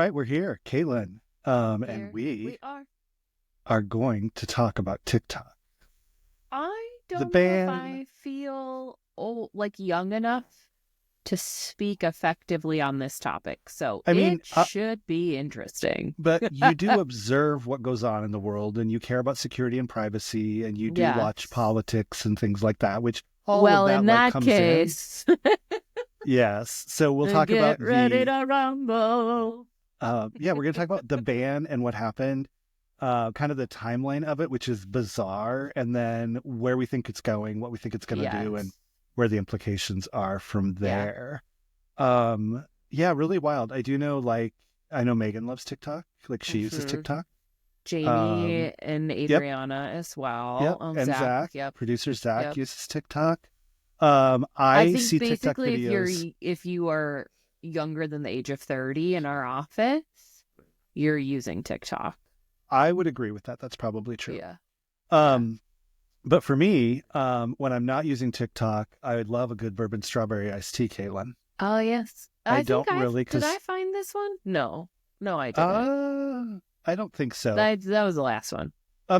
right, we're here, Caitlin. And Here we we are. are going to talk about TikTok. I The don't know if ban, I feel young enough to speak effectively on this topic, so I it mean, should be interesting. but you do observe what goes on in the world and you care about security and privacy and you do watch Yes. politics and things like that, which all of Well, that in like that comes in. case, Yes. So we'll talk get about ready to rumble. yeah, we're going to talk about the ban and what happened, kind of the timeline of it, which is bizarre, and then where we think it's going, what we think it's going to do, and Yes. where the implications are from Yeah. there. Yeah, really wild. I know Megan loves TikTok. Like she uses hmm TikTok. Um, Jamie and yep, Adriana as well. yep. Oh, And Zach. Zach, Yep. producer Zach Yep. uses TikTok. I I think see TikTok basically videos. if you are younger than the age of 30 in our office, you're using TikTok. I would agree with that. That's probably true. Yeah. Yeah. Um, but for me, when I'm not using TikTok, I would love a good bourbon strawberry iced tea, Caitlin. Oh, yes. I I think don't really, did I because find this one? No. No, I didn't. I don't think so. That was the last one.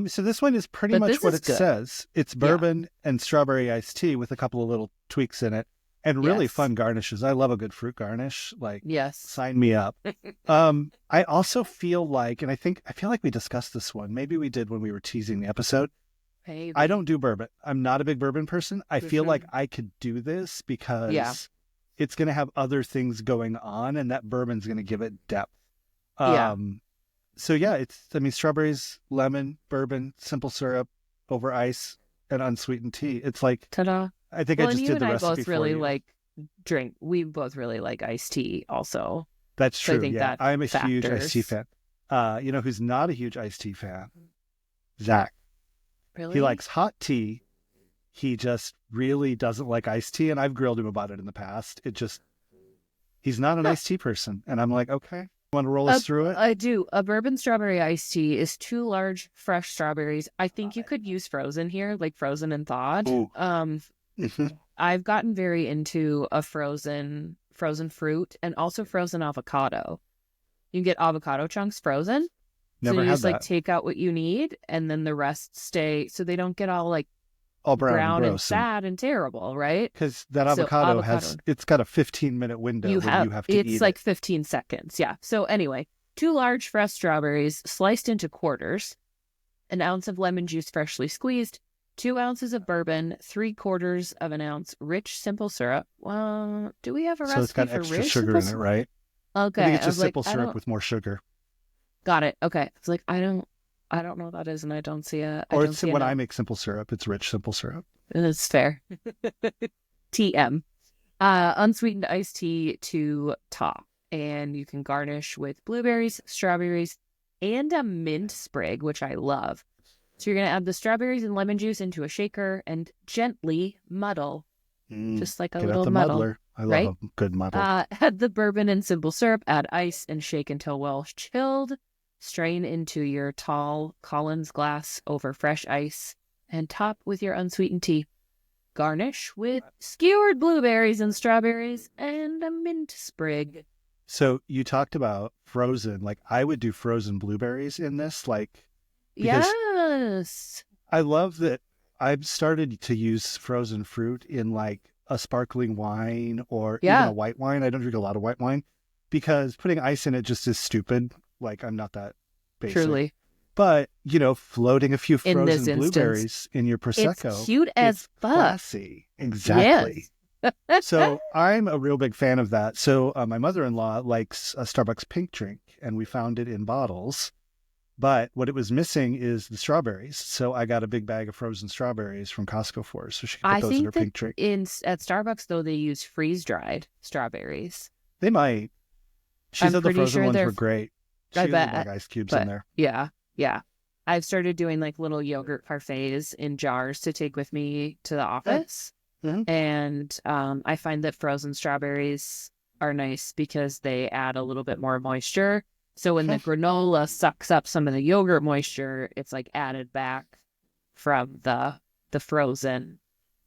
So this one is pretty But much this what is it good. says. It's Yeah. bourbon and strawberry iced tea with a couple of little tweaks in it and really Yes. fun garnishes. I love a good fruit garnish. Like, Yes. sign me up. I also feel like, and I feel like we discussed this one. Maybe we did when we were teasing the episode. I Maybe. don't do bourbon. I'm not a big bourbon person. I feel like I could do this Yeah. because it's going to have other things going on and that bourbon's going to give it depth. Yeah. Um, so yeah, strawberries, lemon, bourbon, simple syrup over ice and unsweetened tea. It's like, Ta-da. I think I Well, and just you did and the I recipe both for really you. like we both really like iced tea also. That's So I true. think Yeah. that I'm a huge iced tea factors. fan. You know who's not a huge iced tea fan? Zach. He Really? likes hot tea. He just really doesn't like iced tea. And I've grilled him about it in the past. He's not an Huh. iced tea person. And I'm like, okay, want to roll us through it? I do. A bourbon strawberry iced tea is 2 large fresh strawberries. I think you could use frozen here, like frozen and thawed. Ooh. I've gotten very into a frozen fruit and also frozen avocado. You can get avocado chunks frozen. So Never you had just like that. take out what you need and then the rest stay so they don't get all like All brown and brown and gross. And sad and terrible, right? because that So avocado avocado. it's got a 15-minute window when you have to It's eat like it. 15 seconds. Yeah. So anyway, 2 large fresh strawberries sliced into quarters, an ounce of lemon juice freshly squeezed, 2 ounces of bourbon, 3/4 of an ounce rich simple syrup. Well, do we have a So it's recipe got for extra rich sugar simple in it, syrup? right? I think Okay. it's I just was like, simple I syrup don't with more sugar. got it. Okay. It's like I don't know what that is, and I don't see I Or don't it's see a when I note. make simple syrup, it's rich simple syrup. It's fair. TM. Unsweetened iced tea to top. And you can garnish with blueberries, strawberries, and a mint sprig, which I love. So you're going to add the strawberries and lemon juice into a shaker and gently muddle, just like a Get out little the muddle, muddler. I love right? a good muddle. Add the bourbon and simple syrup, add ice, and shake until well chilled. Strain into your tall Collins glass over fresh ice and top with your unsweetened tea. Garnish with skewered blueberries and strawberries and a mint sprig. So you talked about frozen. Like I would do frozen blueberries in this, like because Yes. I love that I've started to use frozen fruit in like a sparkling wine or even a Yeah, white wine. I don't drink a lot of white wine because putting ice in it just is stupid. Like I'm not that basic. truly. But, floating a few In this frozen instance, blueberries in your it's Prosecco, cute as it's fuck. classy. Exactly. Yes. So I'm a real big fan of that. So my mother-in-law likes a Starbucks pink drink, and we found it in bottles. But what it was missing is the strawberries. So I got a big bag of frozen strawberries from Costco for her, so she could put I those in her think that pink drink. at Starbucks though they use freeze dried strawberries. They might. She I'm said the pretty frozen sure ones they're. were great. She I has like bet, ice cubes in but there. yeah. I've started doing like little yogurt parfaits in jars to take with me to the office. Mhm. And I find that frozen strawberries are nice because they add a little bit more moisture. So when the granola sucks up some of the yogurt moisture, it's like added back from the frozen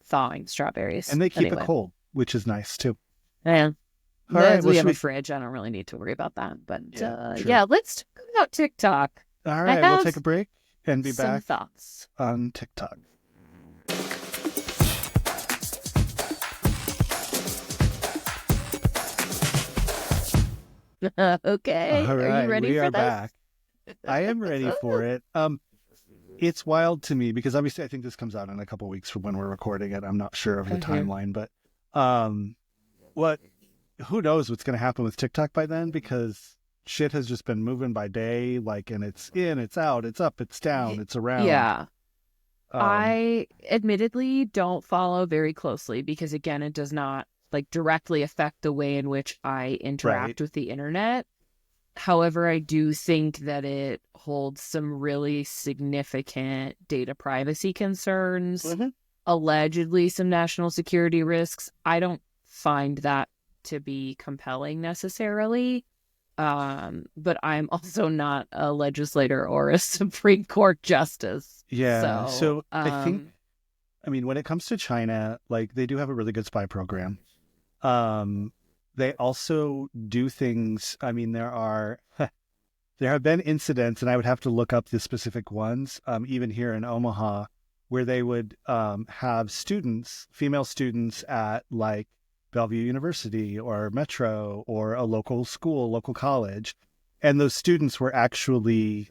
thawing strawberries. And they keep Anyway. it cold, which is nice too. And All right. Well, We should have a we? fridge. I don't really need to worry about that. But Yeah, true. yeah, let's talk about TikTok. All I right. We'll take have a break and be some back thoughts. on TikTok. Okay, All are you right. ready We for are this? back. I am ready for it. It's wild to me because obviously I think this comes out in a couple weeks from when we're recording it. I'm not sure of the Mhm. timeline, but um, what? Who knows what's going to happen with TikTok by then? Because shit has just been moving by day, like, and it's in, it's out, it's up, it's down, it's around. Yeah, Um, I admittedly don't follow very closely because, again, it does not like directly affect the way in which I right. interact with the internet. However, I do think that it holds some really significant data privacy concerns, Mm-hmm. allegedly some national security risks. I don't find that to be compelling necessarily. But I'm also not a legislator or a Supreme Court justice. Yeah. So, So I think, I mean, when it comes to China, like they do have a really good spy program. Um, they also do things. I mean, there have been incidents, and I would have to look up the specific ones, even here in Omaha, where they would have students, female students at like Bellevue University or Metro or a local school, local college. And those students were actually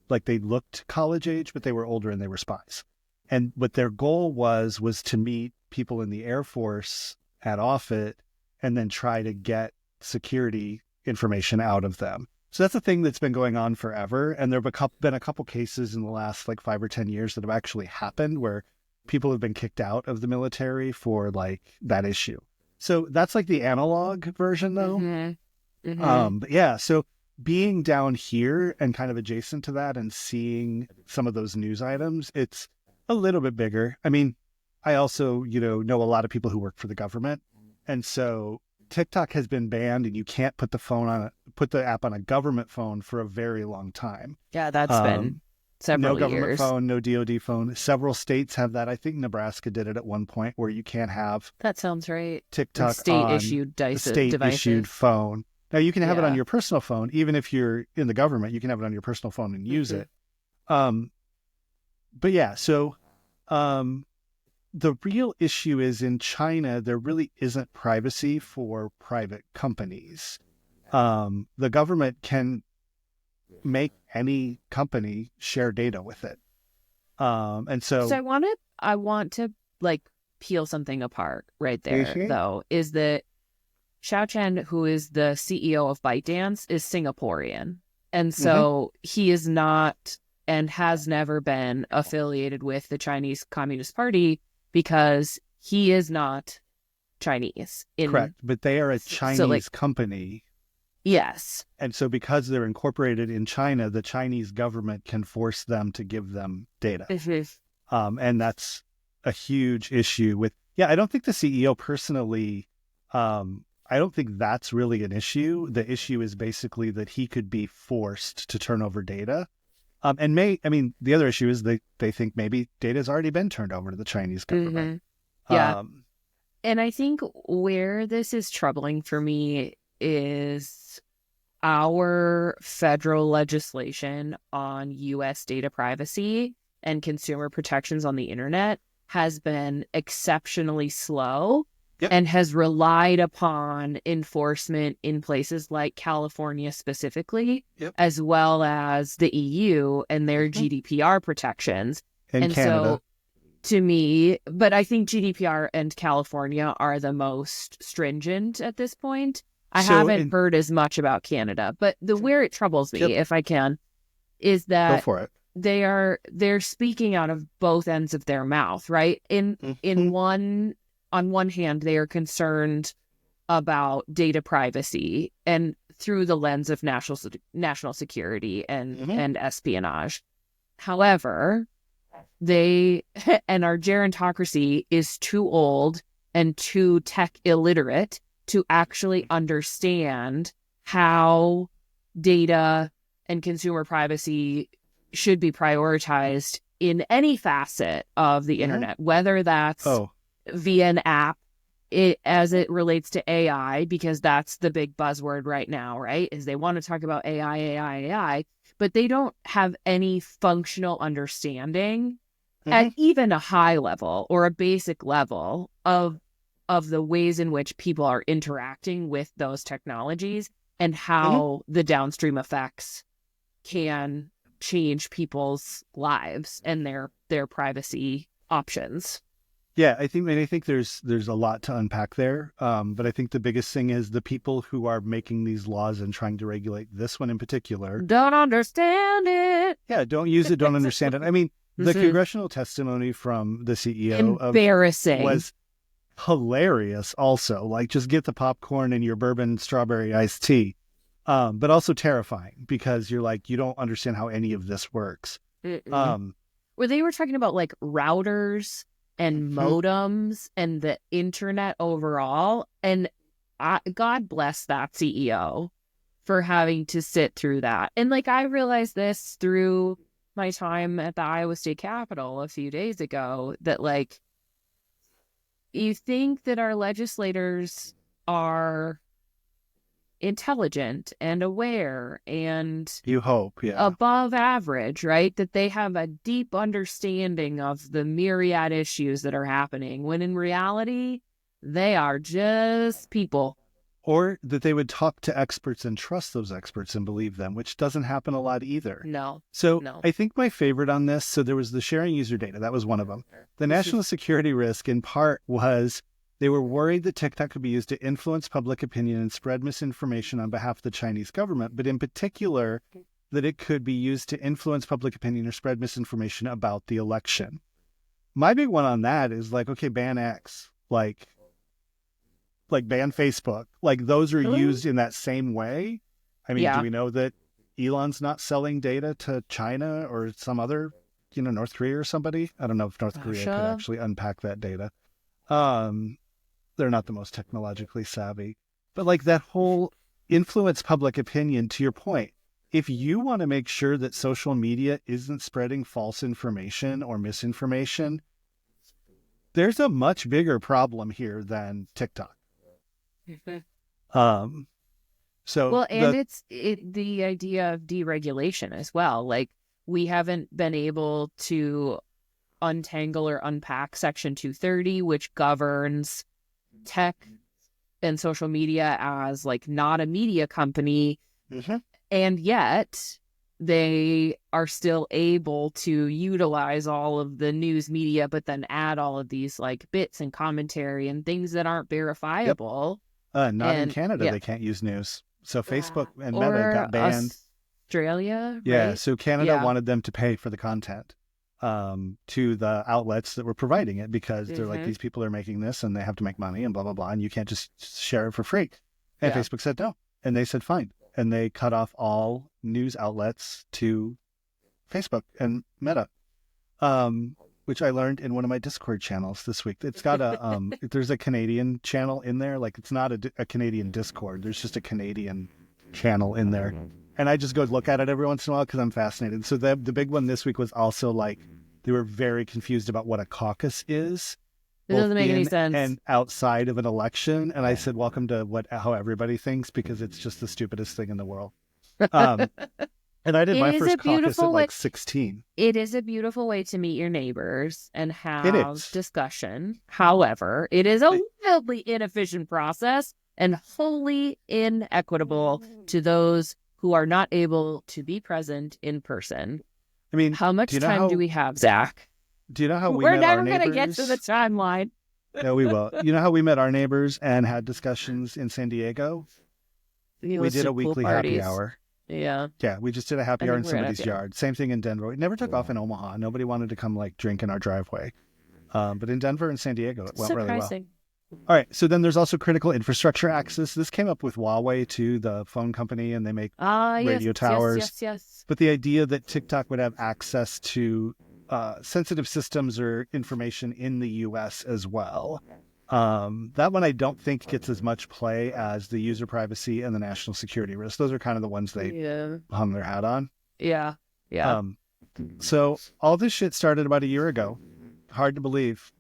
like they looked college age, but they were older and they were spies. And what their goal was to meet people in the Air Force at Offutt and then try to get security information out of them. So that's a thing that's been going on forever. And there have been a couple cases in the last like 5 or 10 years that have actually happened where people have been kicked out of the military for like that issue. So that's like the analog version though. But yeah, so being down here and kind of adjacent to that and seeing some of those news items, it's a little bit bigger. I mean, I also, know a lot of people who work for the government. And so TikTok has been banned and you can't put put the app on a government phone for a very long time. yeah, that's been Um, no several government years. phone, no DoD phone. Several states have that. I think Nebraska did it at one point where you can't have That sounds right. Like TikTok state on issued a state issued devices. phone. Now you can have it on Yeah. your personal phone, even if you're in the government, you can have it on your personal phone and use it. Um, but yeah, so um, the real issue is in China, there really isn't privacy for private companies. The government can make any company share data with it. And So so, I want to like peel something apart right there Mhm. though, is that Xiao Chen, who is the CEO of ByteDance, is Singaporean. And Mhm. so he is not and has never been affiliated with the Chinese Communist Party because he is not Chinese. Correct, but they are a So like, Chinese company. yes. And so because they're incorporated in China, the Chinese government can force them to give them data. And that's a huge issue with, yeah, I don't think the CEO personally, I don't think that's really an issue. The issue is basically that he could be forced to turn over data. The other issue is they think maybe data has already been turned over to the Chinese government. Yeah. Um, And I think where this is troubling for me is our federal legislation on U.S. data privacy and consumer protections on the internet has been exceptionally slow Yep. and has relied upon enforcement in places like California specifically, Yep. as well as the EU and their GDPR protections. in And Canada. so to me, but I think GDPR and California are the most stringent at this point. I haven't heard as much about Canada, but where it troubles me, Yep. if I can, is Go that for it. they're speaking out of both ends of their mouth, right? On one hand, they are concerned about data privacy and through the lens of national security and espionage. However, they and our gerontocracy is too old and too tech illiterate to actually understand how data and consumer privacy should be prioritized in any facet of the internet, whether that's via an app it as it relates to AI, because that's the big buzzword right now, right? Is they want to talk about AI, but they don't have any functional understanding at even a high level or a basic level of the ways in which people are interacting with those technologies and how the downstream effects can change people's lives and their privacy options. Yeah, I think there's a lot to unpack there. But I think the biggest thing is the people who are making these laws and trying to regulate this one in particular Don't understand it. Yeah, don't use it, don't understand it. I mean, the congressional testimony from the CEO embarrassing was hilarious also. Like, just get the popcorn and your bourbon strawberry iced tea. But also terrifying because you're like, you don't understand how any of this works. Where they were talking about like routers and modems and the internet overall. And God bless that CEO for having to sit through that. And like, I realized this through my time at the Iowa State Capitol a few days ago, that like, you think that our legislators are intelligent and aware and you hope, yeah, above average, right? That they have a deep understanding of the myriad issues that are happening, when in reality, they are just people. Or that they would talk to experts and trust those experts and believe them, which doesn't happen a lot either. No. I think my favorite on this, so there was the sharing user data. That was one of them. The national security risk in part was they were worried that TikTok could be used to influence public opinion and spread misinformation on behalf of the Chinese government, but in particular, that it could be used to influence public opinion or spread misinformation about the election. My big one on that is like, okay, ban X, like ban Facebook. Like, those are used in that same way. I mean, do we know that Elon's not selling data to China or some other, North Korea or somebody? I don't know if North Korea could actually unpack that data. They're not the most technologically savvy. But like, that whole influence public opinion, to your point, if you want to make sure that social media isn't spreading false information or misinformation, there's a much bigger problem here than TikTok. So it's the idea of deregulation as well. Like, we haven't been able to untangle or unpack Section 230, which governs tech and social media as like not a media company, and yet they are still able to utilize all of the news media, but then add all of these like bits and commentary and things that aren't verifiable. Not in Canada, they can't use news. So Facebook and Meta got banned. Australia, yeah. Right? So Canada wanted them to pay for the content to the outlets that were providing it, because they're like, these people are making this and they have to make money and blah, blah, blah. And you can't just share it for free. And Facebook said no. And they said fine. And they cut off all news outlets to Facebook and Meta. Which I learned in one of my Discord channels this week. It's got a, there's a Canadian channel in there. Like, it's not a Canadian Discord. There's just a Canadian channel in there. And I just go look at it every once in a while because I'm fascinated. So the big one this week was also like, they were very confused about what a caucus is. It doesn't make any sense. And outside of an election. And I said, welcome to how everybody thinks, because it's just the stupidest thing in the world. And I did my first caucus at like 16. It is a beautiful way to meet your neighbors and have discussion. However, it is a wildly inefficient process and wholly inequitable to those who are not able to be present in person. I mean, how much time do we have, Zach? Do you know how we're never going to get to the timeline? No, we will. You know how we met our neighbors and had discussions in San Diego? We did a weekly happy hour. Yeah, we just did a happy hour in somebody's yard. Same thing in Denver. It never took off in Omaha. Nobody wanted to come like drink in our driveway. But in Denver and San Diego, it went really well. All right. So then there's also critical infrastructure access. This came up with Huawei too, the phone company, and they make radio towers. Yes. But the idea that TikTok would have access to sensitive systems or information in the U.S. as well. That one I don't think gets as much play as the user privacy and the national security risk. Those are kind of the ones they hung their hat on. Yeah. So all this shit started about a year ago. Hard to believe.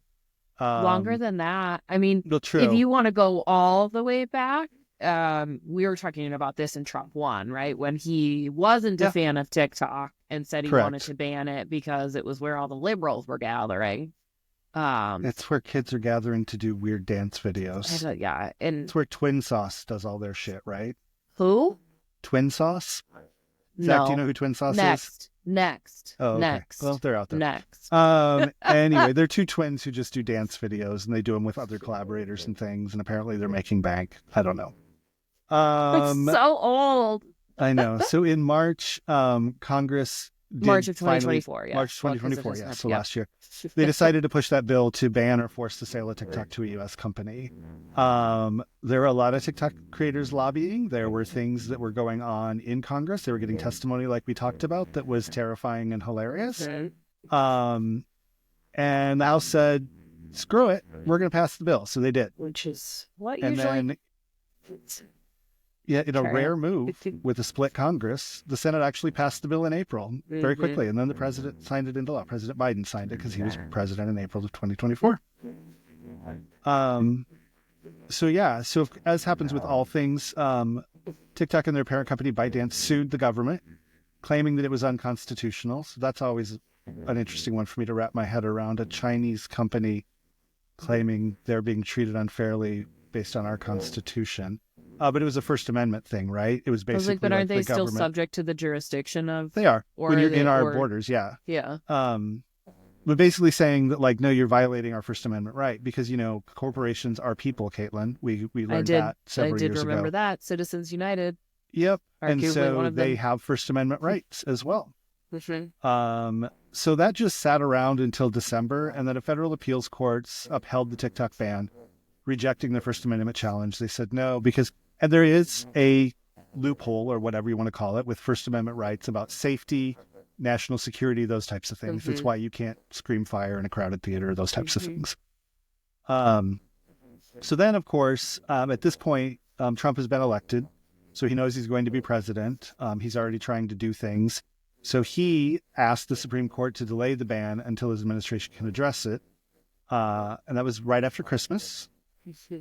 Longer than that. I mean, Well, if true. you want to go all the way back, we were talking about this in Trump 1, right? When he wasn't a Yeah, fan of TikTok and said he wanted correct. to ban it because it was where all the liberals were gathering. It's where kids are gathering to do weird dance videos. Yeah, and It's where Twin Sauce does all their shit, right? who? Twin Sauce? Zach, do you No. know who Twin Sauce is? Next. Oh, okay. Well, they're out there. Next. Anyway, they're two twins who just do dance videos, and they do them with other collaborators and things, and apparently they're making bank. I don't know. It's so old. I know. So in March, Congress did March of finally, 2024, yeah. March 2024, yeah. So yeah. last year, they decided to push that bill to ban or force the sale of TikTok to a U.S. company. There were a lot of TikTok creators lobbying. There were things that were going on in Congress. They were getting testimony, like we talked about, that was terrifying and hilarious. And the House said, "Screw it, we're going to pass the bill." So they did. Which is what And usually. then, yeah, in a Sure. rare move with a split Congress, the Senate actually passed the bill in April very quickly. And then the president signed it into law. President Biden signed it because he was president in April of 2024. So, yeah. So as happens with all things, TikTok and their parent company, ByteDance, sued the government, claiming that it was unconstitutional. So that's always an interesting one for me to wrap my head around. A Chinese company claiming they're being treated unfairly based on our Constitution. But it was a First Amendment thing, right? It was I was basically like, but aren't the they still government. subject to the jurisdiction of? They are. Or When are you're they- in our or- borders, yeah. Yeah. But basically saying that, like, no, you're violating our First Amendment right because, you know, corporations are people, Caitlin. We learned that several years ago. I did remember that. Citizens United. Yep. And Arguably one so of they them. have First Amendment rights as well. Mm-hmm. So that just sat around until December, and then a federal appeals courts upheld the TikTok ban, rejecting the First Amendment challenge. They said no, because, and there is a loophole or whatever you want to call it with First Amendment rights about safety, national security, those types of things. It's why you can't scream fire in a crowded theater, those types of things. So then, of course, at this point, Trump has been elected, so he knows he's going to be president. He's already trying to do things. So he asked the Supreme Court to delay the ban until his administration can address it. And that was right after Christmas.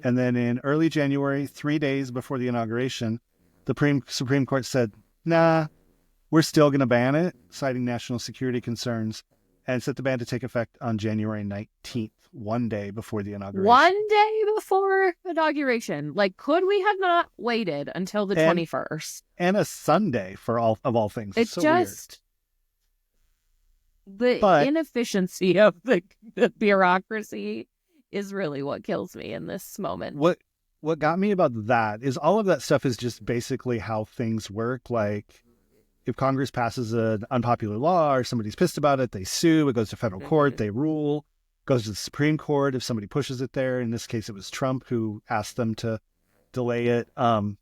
And then in early January, 3 days before the inauguration, the Supreme Court said, nah, we're still going to ban it, citing national security concerns, and set the ban to take effect on January 19th, 1 day before the inauguration. 1 day before inauguration. Like, could we have not waited until the 21st? And a Sunday for all things. It's so just weird. The inefficiency of the bureaucracy is really what kills me in this moment. What got me about that is all of that stuff is just basically how things work. Like, if Congress passes an unpopular law or somebody's pissed about it, they sue, it goes to federal court, they rule, goes to the Supreme Court if somebody pushes it there. In this case, it was Trump who asked them to delay it. And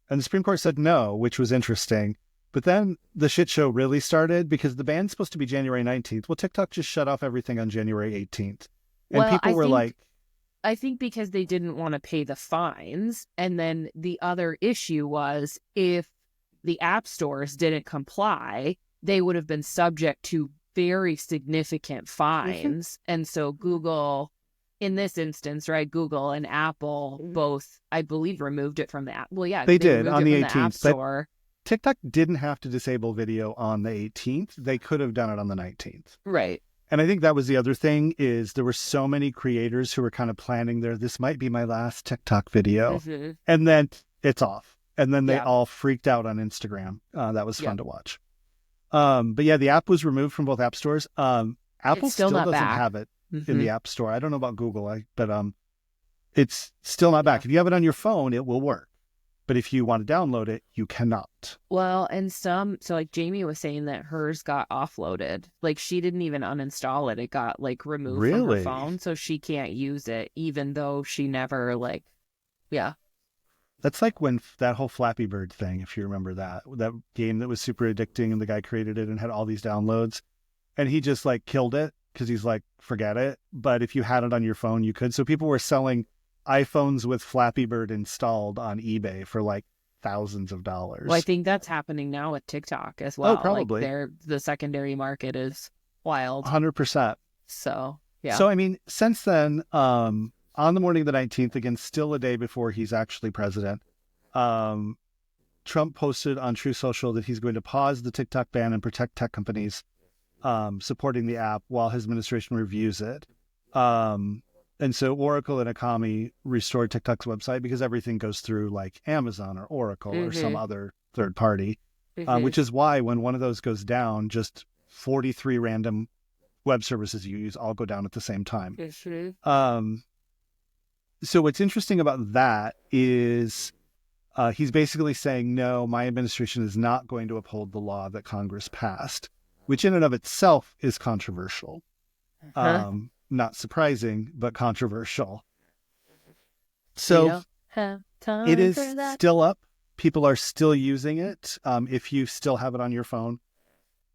the Supreme Court said no, which was interesting. But then the shit show really started because the ban's supposed to be January 19th. Well, TikTok just shut off everything on January 18th. And people were like... I think because they didn't want to pay the fines. And then the other issue was if the app stores didn't comply, they would have been subject to very significant fines. And so Google, in this instance, right, Google and Apple both, I believe, removed it from the app. Well, yeah, they did on the 18th. App Store. TikTok didn't have to disable video on the 18th. They could have done it on the 19th. Right. And I think that was the other thing is there were so many creators who were kind of planning this might be my last TikTok video. And then it's off. And then they all freaked out on Instagram. That was fun to watch. But yeah, the app was removed from both app stores. Apple still doesn't have it in the App Store. I don't know about Google, but it's still not back. If you have it on your phone, it will work. But if you want to download it, you cannot. Well, and so like Jamie was saying that hers got offloaded. Like she didn't even uninstall it. It got like removed from her phone. So she can't use it, even though she never That's like when that whole Flappy Bird thing, if you remember that game that was super addicting and the guy created it and had all these downloads and he just like killed it because he's like, forget it. But if you had it on your phone, you could. So people were selling iPhones with Flappy Bird installed on eBay for like thousands of dollars. Well, I think that's happening now with TikTok as well. Oh, probably. Like the secondary market is wild. 100%. So Yeah. So, I mean, since then, on the morning of the 19th, again, still a day before he's actually president, um, Trump posted on True Social that he's going to pause the TikTok ban and protect tech companies supporting the app while his administration reviews it. And so Oracle and Akami restored TikTok's website because everything goes through like Amazon or Oracle or some Mm-hmm. other third party, Mm-hmm. which is why when one of those goes down, just 43 random web services you use all go down at the same time. Mm-hmm. Um, so what's interesting about that is he's basically saying, no, my administration is not going to uphold the law that Congress passed, which in and of itself is controversial. Huh? Not surprising, but controversial. We So don't have it time is for that. still up. People are still using it if you still have it on your phone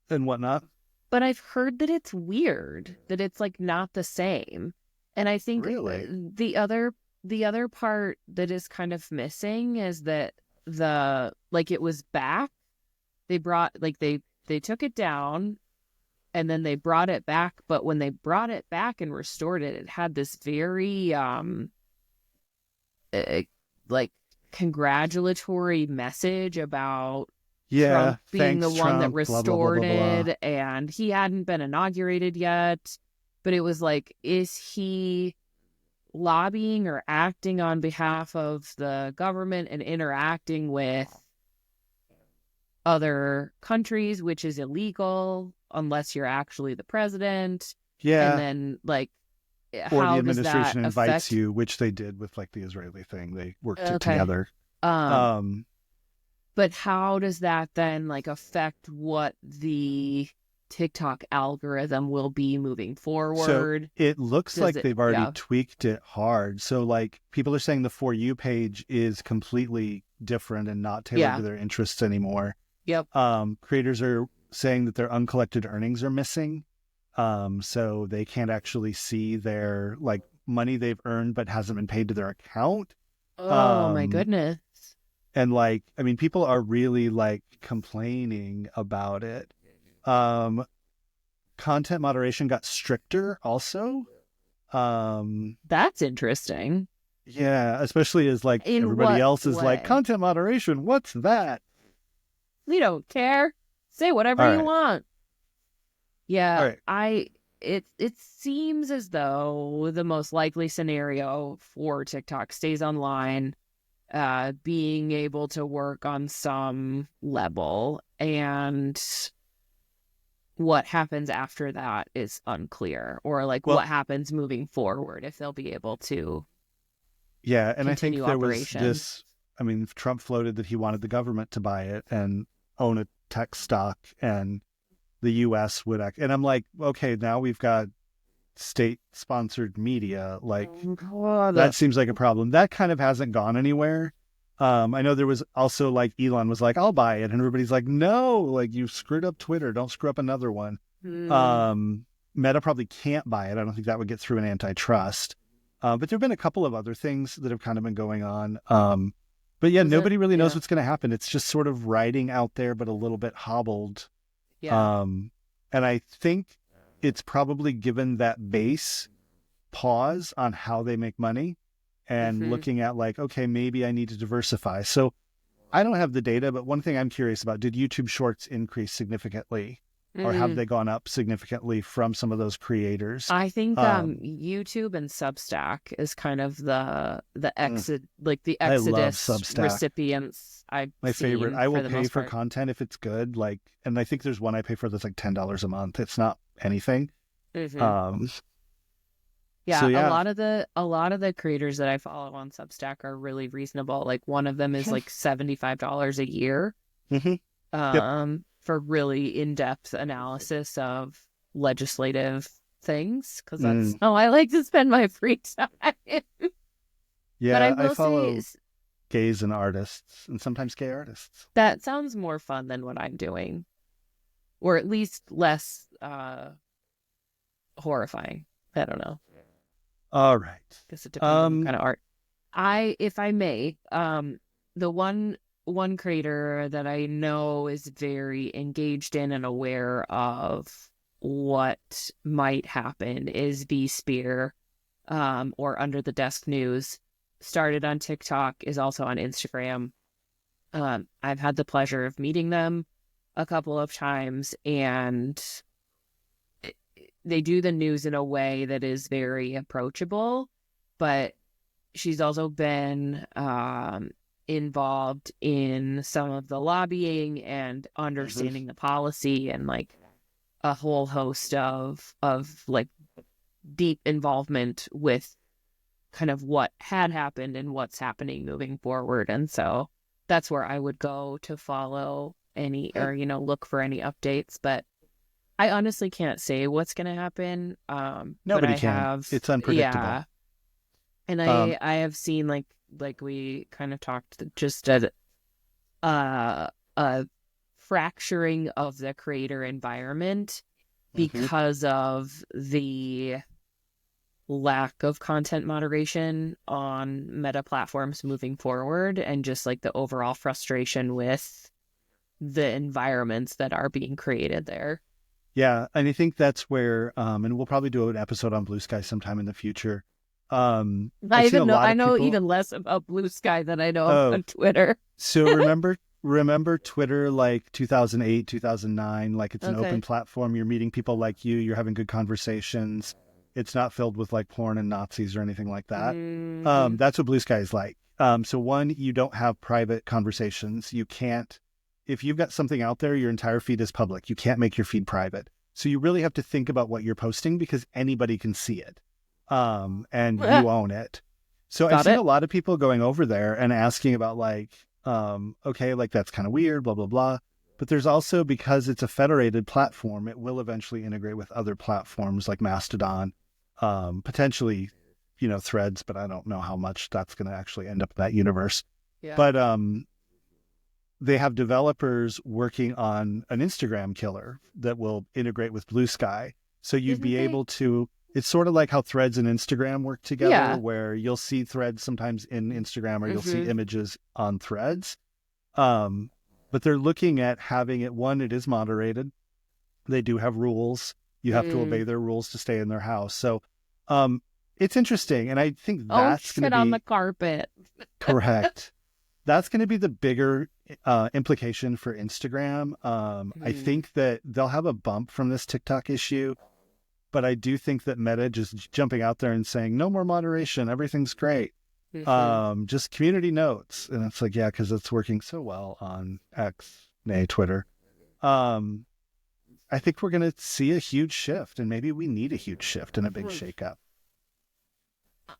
and whatnot. But I've heard that it's weird, that it's like not the same. And I think Really? the other part that is kind of missing is that the like it was back. They brought like they took it down and then they brought it back, but when they brought it back and restored it, it had this very uh, like congratulatory message about Yeah. Trump being the Thanks, one that Trump. Blah, blah, blah, restored blah, blah. it, and he hadn't been inaugurated yet. But it was like, is he lobbying or acting on behalf of the government and interacting with other countries, which is illegal unless you're actually the president? And Yeah. then, like, Or the how does that administration invites affect? you, which they did with like the Israeli thing. They worked it Okay. together. Um, Um, But how does that then like affect what the TikTok algorithm will be moving So forward? it looks Does like it? they've already Yeah. tweaked it hard. So like people are saying the For You page is completely different and not tailored to Yeah. their interests anymore. Yep. Creators are saying that their uncollected earnings are missing. So they can't actually see their like money they've earned but hasn't been paid to their account. Oh my Um, goodness. and like, I mean, people are really like complaining about it. Um, Content moderation got stricter also. Um, That's interesting. yeah, especially as like In everybody what else is like way? content moderation. What's that? We don't care. Say whatever All you right, want. all Yeah, right. it seems as though the most likely scenario for TikTok stays online, being able to work on some level, and what happens after that is unclear, or like Well, what happens moving forward if they'll be able to yeah, and I think continue there was operations. this. I mean, Trump floated that he wanted the government to buy it and own a tech stock, and the U.S. would act. And I'm like, okay, now we've got state-sponsored media. Like Oh, God. that seems like a problem. That kind of hasn't gone anywhere. I know there was also like Elon was like, I'll buy it. And everybody's like, no, like you screwed up Twitter. Don't screw up another one. Hmm. Um, Meta probably can't buy it. I don't think that would get through an antitrust. But there have been a couple of other things that have kind of been going on. But yeah, Was it? nobody really knows Yeah. what's going to happen. It's just sort of riding out there, but a little bit hobbled. Yeah. Um, and I think it's probably given that base pause on how they make money and Hmm. looking at like, okay, maybe I need to diversify. So I don't have the data, but one thing I'm curious about, did YouTube Shorts increase significantly or have Hmm. they gone up significantly from some of those creators? I think Um, YouTube and Substack is kind of the mm, I love Exodus Substack. recipients I've My favorite. seen I for will the pay most for part. content if it's good. Like, and I think there's one I pay for that's like $10 a month. It's not anything. Hmm. Um, so Yeah, a yeah. lot of the creators that I follow on Substack are really reasonable. Like one of them is like $75 a year, Hmm. Yep. for really in-depth analysis of legislative things, because that's Mm. how I like to spend my free time. But I Yeah, I will say follow gays and artists and sometimes gay artists. that sounds more fun than what I'm doing, or at least less horrifying. I don't know. All right. Guess it depends on what Um, kind of art. If I may, the one creator that I know is very engaged in and aware of what might happen is B Spear, or Under the Desk News, started on TikTok, is also on Instagram. I've had the pleasure of meeting them a couple of times, and they do the news in a way that is very approachable, but she's also been involved in some of the lobbying and understanding the policy, and like a whole host of like deep involvement with kind of what had happened and what's happening moving forward. And so that's where I would go to follow any, or, you know, look for any updates. But I honestly can't say what's going to happen. Nobody but can. It's unpredictable. Yeah. And I have seen like we kind of talked, just a fracturing of the creator environment because of the lack of content moderation on Meta platforms moving forward, and just like the overall frustration with the environments that are being created there. Yeah, and I think that's where, and we'll probably do an episode on Blue Sky sometime in the future. I know even less about Blue Sky than I know on Twitter. So remember Twitter like 2008, 2009, like it's an open platform. You're meeting people like you're having good conversations. It's not filled with like porn and Nazis or anything like that. That's what Blue Sky is like. So one, you don't have private conversations. You can't, if you've got something out there, your entire feed is public. You can't make your feed private. So you really have to think about what you're posting, because anybody can see it. And you own it. So I've seen a lot of people going over there and asking about like, okay, like that's kind of weird, blah, blah, blah. But there's also, because it's a federated platform, it will eventually integrate with other platforms like Mastodon, potentially, you know, Threads, but I don't know how much that's going to actually end up in that universe. Yeah. But they have developers working on an Instagram killer that will integrate with Blue Sky. So you'd be able to, it's sort of like how Threads and Instagram work together, where you'll see Threads sometimes in Instagram, or you'll see images on Threads. But they're looking at having it, one, it is moderated. They do have rules. You have to obey their rules to stay in their house. So it's interesting. And I think that's going to be on the carpet. Correct. That's going to be the bigger implication for Instagram. I think that they'll have a bump from this TikTok issue, but I do think that Meta just jumping out there and saying, no more moderation, everything's great. Just community notes. And it's like, yeah, because it's working so well on X, nay, Twitter. I think we're going to see a huge shift, and maybe we need a huge shift and a big shakeup.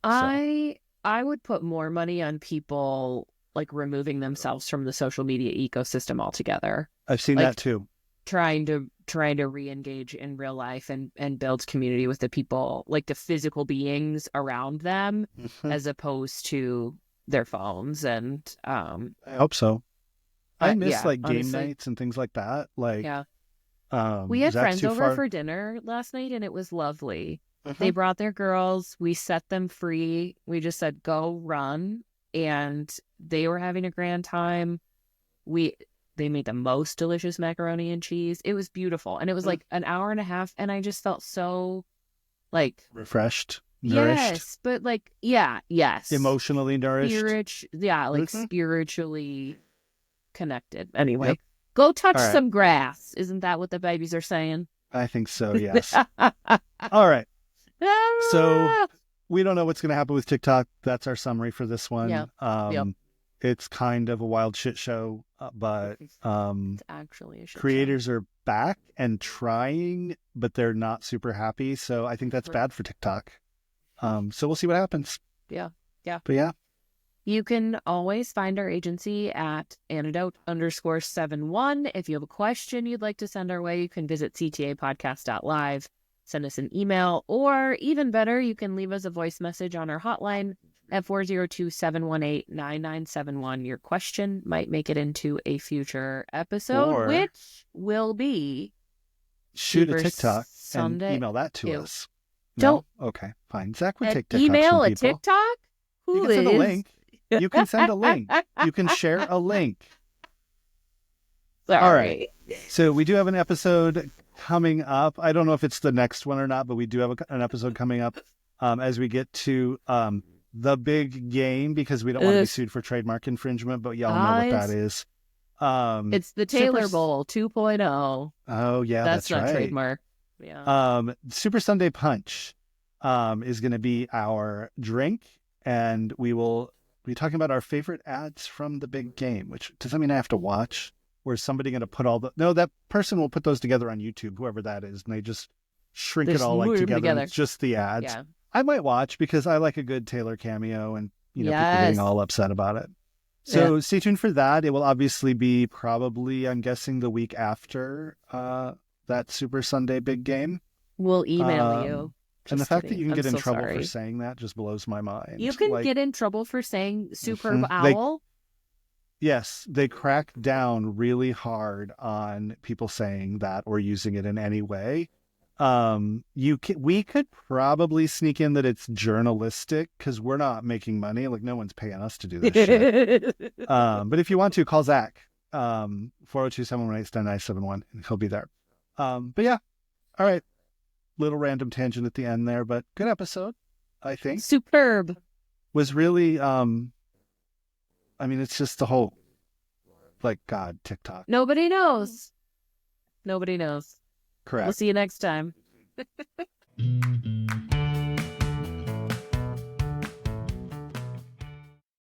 I would put more money on people like removing themselves from the social media ecosystem altogether. I've seen that too. Trying to re-engage in real life and build community with the people, like the physical beings around them, as opposed to their phones. And I hope so. I miss like game honestly, nights and things like that. Like, we had friends over for dinner last night, and it was lovely. They brought their girls. We set them free. We just said, go run. And they were having a grand time. They made the most delicious macaroni and cheese. It was beautiful. And it was like an hour and a half. And I just felt so like refreshed, nourished. Yes. But like, yes. Emotionally nourished. Spiritually connected. Anyway, go touch some grass. Isn't that what the babies are saying? I think so, yes. All right. So we don't know what's going to happen with TikTok. That's our summary for this one. It's kind of a wild shit show, but it's actually a shit creators show. Are back and trying, but they're not super happy. So I think that's bad for TikTok. So we'll see what happens. Yeah. But yeah. You can always find our agency at Antidote_71. If you have a question you'd like to send our way, you can visit ctapodcast.live, send us an email, or even better, you can leave us a voice message on our hotline at 402-718-9971. Your question might make it into a future episode, which will be shoot a TikTok Sunday. And email that to us. Don't. No? Okay, fine. Zach would take TikToks email from a TikTok? You can send a link. You can send a link. You can share a link. Sorry. All right. So we do have an episode coming up. I don't know if it's the next one or not, but we do have an episode coming up as we get to the big game, because we don't want to be sued for trademark infringement, but y'all know what that is. It's the Taylor Bowl 2.0. Oh, yeah, that's not right. trademark. Yeah. Super Sunday Punch is going to be our drink, and we will be talking about our favorite ads from the big game, which does that mean I have to watch? Or is somebody going to put no, that person will put those together on YouTube, whoever that is, and they just shrink it all like together. It's just the ads. Yeah. I might watch because I like a good Taylor cameo, and people getting all upset about it. So stay tuned for that. It will obviously be probably, I'm guessing, the week after that Super Sunday big game. We'll email you. And the fact that you can get in trouble for saying that just blows my mind. You can get in trouble for saying Superb Owl? Yes, they crack down really hard on people saying that or using it in any way. We could probably sneak in that it's journalistic because we're not making money. Like, no one's paying us to do this shit. But if you want to, call Zach, 402-718-9971, and he'll be there. But yeah, all right. Little random tangent at the end there, but good episode, I think. Superb. Was really, it's just the whole, God, TikTok. Nobody knows. Correct. We'll see you next time.